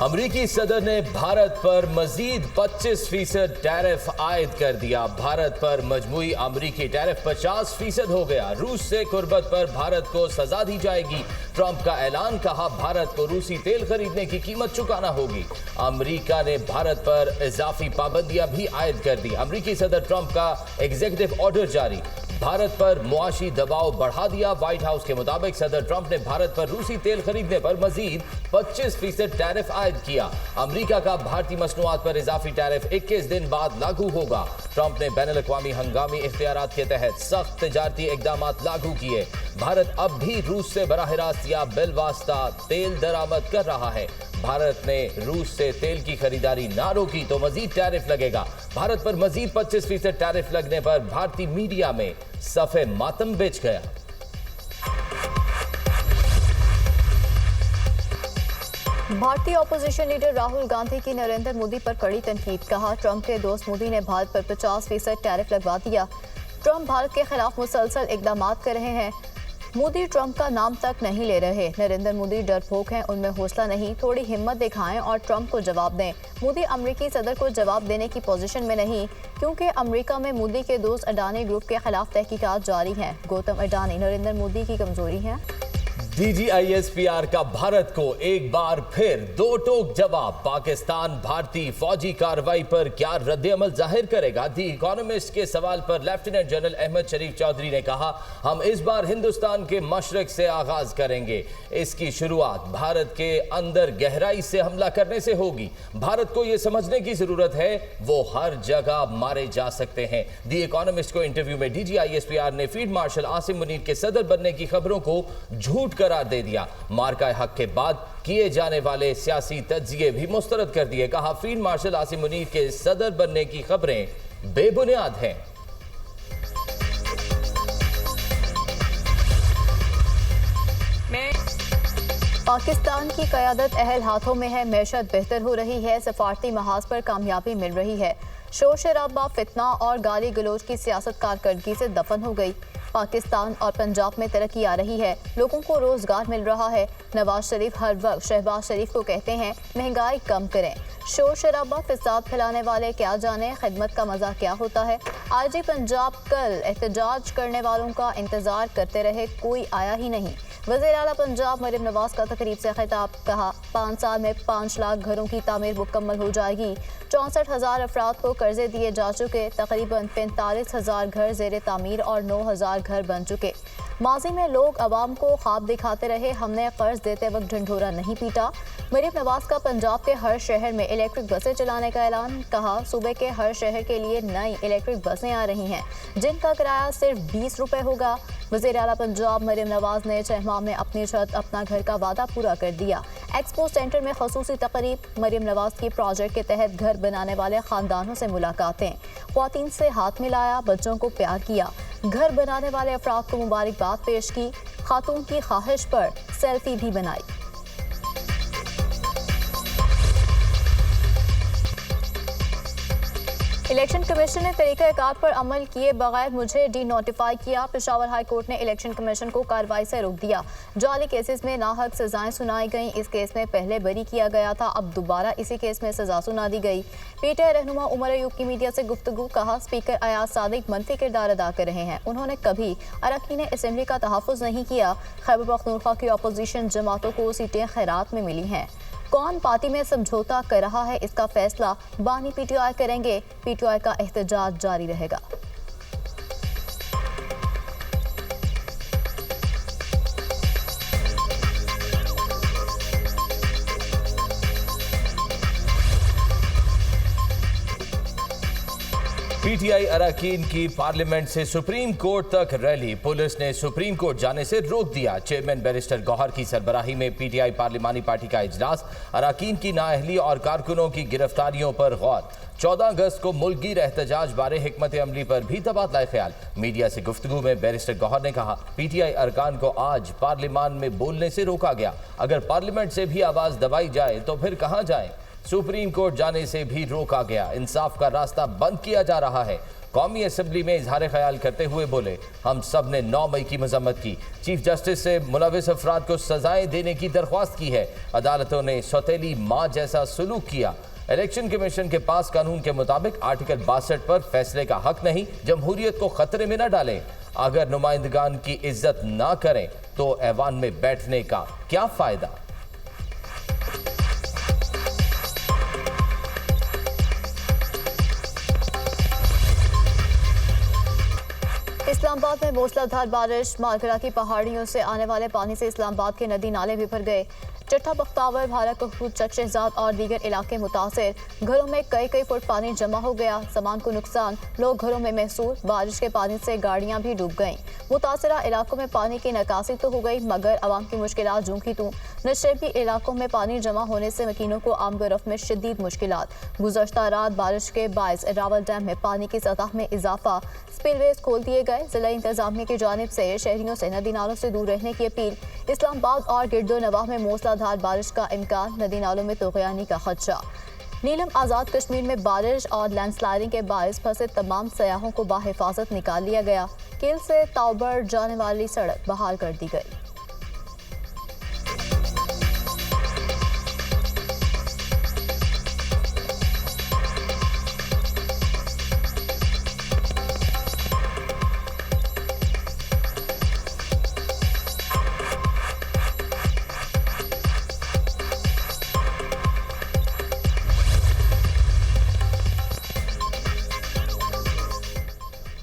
अमरीकी सदर ने भारत पर मजीद 25% टैरिफ आयद कर दिया। भारत पर मजमूई अमरीकी टैरिफ 50% हो गया। रूस से कुर्बत पर भारत को सजा दी जाएगी। ट्रंप का ऐलान, कहा भारत को रूसी तेल खरीदने की कीमत चुकाना होगी। अमरीका ने भारत पर इजाफी पाबंदियां भी आयद कर दी। अमरीकी सदर ट्रंप का एग्जीक्यूटिव ऑर्डर जारी, भारत पर मुआशी दबाव बढ़ा दिया। व्हाइट हाउस के मुताबिक सदर ट्रंप ने भारत पर रूसी तेल खरीदने पर मजीद 25% टैरिफ आयद किया। अमरीका का भारतीय मसनूआत पर इजाफी टैरिफ 21 दिन बाद लागू होगा। ट्रंप ने बैनुल-अक़वामी हंगामी इख्तियारात के तहत सख्त तजारती इकदाम लागू किए। भारत अब भी रूस से बराह रास्त या बिलवास्ता तेल दरामद कर रहा है। भारत ने रूस से तेल की खरीदारी ना रोकी तो मजीद टैरिफ लगेगा। भारत पर मजीद 25% टैरिफ लगने पर भारतीय मीडिया में सफ़े मातम बिछ गया। भारतीय ऑपोजिशन लीडर राहुल गांधी की नरेंद्र मोदी पर कड़ी तनकीद, कहा ट्रंप के दोस्त मोदी ने भारत पर 50% टैरिफ लगवा दिया। ट्रंप भारत के खिलाफ मुसलसल इकदाम कर रहे हैं। मोदी ट्रंप का नाम तक नहीं ले रहे। नरेंद्र मोदी डरपोक हैं, उनमें हौसला नहीं, थोड़ी हिम्मत दिखाएं और ट्रंप को जवाब दें। मोदी अमेरिकी सदर को जवाब देने की पोजीशन में नहीं, क्योंकि अमेरिका में मोदी के दोस्त अडानी ग्रुप के खिलाफ तहकीकात जारी हैं। गौतम अडानी नरेंद्र मोदी की कमजोरी है। DGISPR का भारत को एक बार फिर दो टोक जवाब। पाकिस्तान भारतीय फौजी कार्रवाई पर क्या रद्द-ए-अमल जाहिर करेगा? दी इकोनॉमिस्ट के सवाल पर लेफ्टिनेंट जनरल अहमद शरीफ चौधरी ने कहा, हम इस बार हिंदुस्तान के मशरक से आगाज करेंगे। इसकी शुरुआत भारत के अंदर गहराई से हमला करने से होगी। भारत को यह समझने की जरूरत है वो हर जगह मारे जा सकते हैं। दी इकोनॉमिस्ट को इंटरव्यू में DGISPR ने फील्ड मार्शल आसिम मुनीर के सदर बनने की खबरों को झूठ करार दे दिया। मार्का हक के बाद किए जाने वाले सियासी तज्जिए भी मुस्तरद कर दिए। कहा फील्ड मार्शल आसिम मुनीर के सदर बनने की खबरें बेबुनियाद हैं। पाकिस्तान की क़यादत अहल हाथों में है, मैशत बेहतर हो रही है, सफारती महाज पर कामयाबी मिल रही है। शोर शराबा, फितना और गाली गलोच की सियासत कारकर्दगी से दफन हो गई। पाकिस्तान और पंजाब में तरक्की आ रही है, लोगों को रोजगार मिल रहा है। नवाज शरीफ हर वक्त शहबाज शरीफ को कहते हैं महंगाई कम करें। शोर शराबा, फिसाद फैलाने वाले क्या जाने खिदमत का मजा क्या होता है। आरजी पंजाब कल एहतजाज करने वालों का इंतजार करते रहे, कोई आया ही नहीं। वज़ीर आला पंजाब मरियम नवाज का तकरीब से खिताब, कहा 5 साल में 5 लाख घरों की तामीर मुकम्मल हो जाएगी। 64,000 अफराद को कर्जे दिए जा चुके, तकरीबन 45,000 घर ज़ेरे तामीर और 9,000 घर बन चुके। माजी में लोग अवाम को ख्वाब दिखाते रहे, हमने कर्ज देते वक्त ढंढोरा नहीं पीटा। मरियम नवाज का पंजाब के हर शहर में इलेक्ट्रिक बसें चलाने का ऐलान, कहा सूबे के हर शहर के लिए नई इलेक्ट्रिक बसें आ रही हैं जिनका किराया सिर्फ 20 रुपये होगा। वज़ीर आला पंजाब मरियम नवाज ने 6 माह में अपनी छत अपना घर का वादा पूरा कर दिया। एक्सपो सेंटर में खसूसी तकरीब, मरियम नवाज की प्रोजेक्ट के तहत घर बनाने वाले खानदानों से मुलाकातें, ख्वातीन से हाथ मिलाया, बच्चों को प्यार किया, घर बनाने वाले अफराद को मुबारकबाद पेश की, खातून की ख्वाहिश पर सेल्फी भी बनाई। इलेक्शन कमीशन ने तरीक़ाकार पर अमल किए बगैर मुझे डी नोटिफाई किया। पेशावर हाई कोर्ट ने इलेक्शन कमीशन को कार्रवाई से रोक दिया। जाली केसेस में नाहक सजाएं सुनाई गईं। इस केस में पहले बरी किया गया था, अब दोबारा इसी केस में सजा सुना दी गई। PTI रहनुमा उमर अयूब की मीडिया से गुफ्तगू, कहा स्पीकर अयाज सादिक मनफी किरदार अदा कर रहे हैं, उन्होंने कभी अरकान असम्बली का तहफ़्फ़ुज़ नहीं किया। खैबर पख्तूनख्वा की अपोजिशन जमातों को सीटें खैरात में मिली हैं। कौन पार्टी में समझौता कर रहा है, इसका फैसला बानी PTI करेंगे। PTI का एहतजाज जारी रहेगा। PTI अरकान की पार्लियामेंट से सुप्रीम कोर्ट तक रैली, पुलिस ने सुप्रीम कोर्ट जाने से रोक दिया। चेयरमैन बैरिस्टर गौहर की सरबराही में PTI पार्लिमानी पार्टी का इजलास, अरकान की नाअहली और कारकुनों की गिरफ्तारियों पर गौर। 14 अगस्त को मुल्की एहतजाज बारे हिकमत अमली पर भी तबादला ख्याल। मीडिया से गुफ्तगू में बैरिस्टर गौहर ने कहा PTI अरकान को आज पार्लिमान में बोलने से रोका गया। अगर पार्लियामेंट से भी आवाज़ दबाई जाए तो फिर कहाँ जाए। सुप्रीम कोर्ट जाने से भी रोका गया। इंसाफ का रास्ता बंद किया जा रहा है। कौमी असेंबली में इजहार ख्याल करते हुए बोले, हम सब ने 9 मई की मजम्मत की। चीफ जस्टिस से मुलविस अफराद को सजाएं देने की दरख्वास्त की है। अदालतों ने सौतेली माँ जैसा सलूक किया। इलेक्शन कमीशन के पास कानून के मुताबिक आर्टिकल 62 पर फैसले का हक नहीं। जमहूरियत को खतरे में न डालें। अगर नुमाइंदगान की इज्जत ना करें तो ऐवान में बैठने का क्या फायदा। इस्लामाबाद में मूसलाधार बारिश, मालकरा की पहाड़ियों से आने वाले पानी से इस्लामाबाद के नदी नाले भी भर गए। चट्टा बख्तावर, भारत कपूर, चक शहजाद और दीगर इलाके मुतासिर। घरों में कई फुट पानी जमा हो गया। सामान को नुकसान, लोग घरों में महसूस। बारिश के पानी से गाड़ियां भी डूब गईं। मुतासरा इलाकों में पानी की निकासी तो हो गई मगर आवाम की मुश्किलात जूं की तूं। नशेबी इलाकों में पानी जमा होने से मकीनों को आमदोरफ्त में शदीद मुश्किलात। गुज़श्ता रात बारिश के बायस रावल डैम में पानी की सतह में इजाफा। स्पिलवेज खोल दिए गए। जिला इंतजामिया की जानिब से शहरियों से नदी नालों से दूर रहने की अपील। इस्लामाबाद और गिरदो नवाह में मूसलाधार बारिश का इम्कान, नदी नालों में तोग़यानी का खदशा। नीलम आज़ाद कश्मीर में बारिश और लैंडस्लाइडिंग के बायस फंसे तमाम सयाहों को बाहिफाजत निकाल लिया गया। किल से ताउबर जाने वाली सड़क बहाल कर दी गई।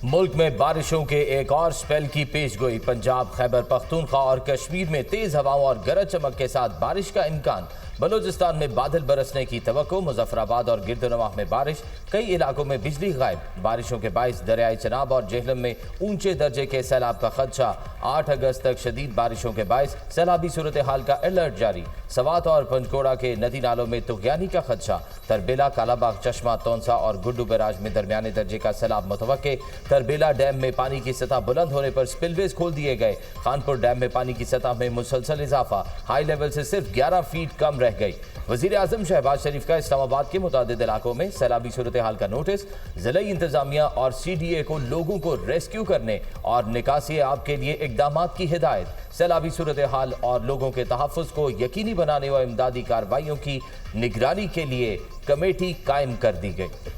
मुल्क में बारिशों के एक और स्पेल की पेशगोई। पंजाब, खैबर पख्तूनख्वा और कश्मीर में तेज हवाओं और गरज चमक के साथ बारिश का इम्कान। बलूचिस्तान में बादल बरसने की तवक्को। मुजफ्फराबाद और गिरदोनवाह में बारिश, कई इलाकों में बिजली गायब। बारिशों के बायस दरियाए चनाब और जेहलम में ऊंचे दर्जे के सैलाब का खदशा। 8 अगस्त तक शदीद बारिशों के बायस सैलाबी सूरत हाल का अलर्ट जारी। सवात और पंचकोड़ा के नदी नालों में तुग़यानी का खदशा। तरबेला, कालाबाग, चश्मा, तौंसा और गुड्डू बैराज में दरमियाने दर्जे का सैलाब मुतवक्के। तरबेला डैम में पानी की सतह बुलंद होने पर स्पिलवेज खोल दिए गए। खानपुर डैम में पानी की सतह में मुसलसल इजाफा, हाई लेवल से सिर्फ 11 फीट कम रह गई। वजीर आजम शहबाज शरीफ का इस्लामाबाद के मुतादिद इलाकों में सैलाबी सूरत हाल का नोटिस। ज़िला इंतजामिया और CDA को लोगों को रेस्क्यू करने और निकासी आब के लिए इकदामात की हिदायत। सैलाबी सूरत हाल और लोगों के तहफ़्फ़ुज़ को यकीनी बनाने व इमदादी कार्रवाइयों की निगरानी के लिए कमेटी कायम कर दी गई।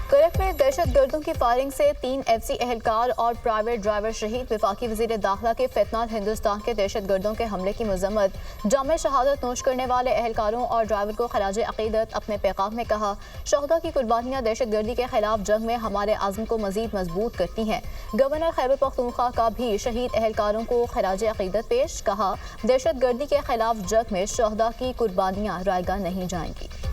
करक में दहशत गर्दों की फायरिंग से 3 FC एहलकार और प्राइवेट ड्राइवर शहीद। वफाकी वज़ीर दाखिला के फितनात हिंदुस्तान के दहशत गर्दों के हमले की मजम्मत। जामे शहादत नोश करने वाले एहलकारों और ड्राइवर को खराज अकीदत। अपने पैगाम में कहा, शहदा की कुर्बानियाँ दहशत गर्दी के खिलाफ जंग में हमारे आज़म को मजीद मजबूत करती हैं। गवर्नर खैबर पख्तूनख्वा का भी शहीद एहलकारों को खराज अकीदत पेश। कहा, दहशत गर्दी के खिलाफ जंग में शहदा की कुर्बानियाँ रायगा नहीं जाएंगी।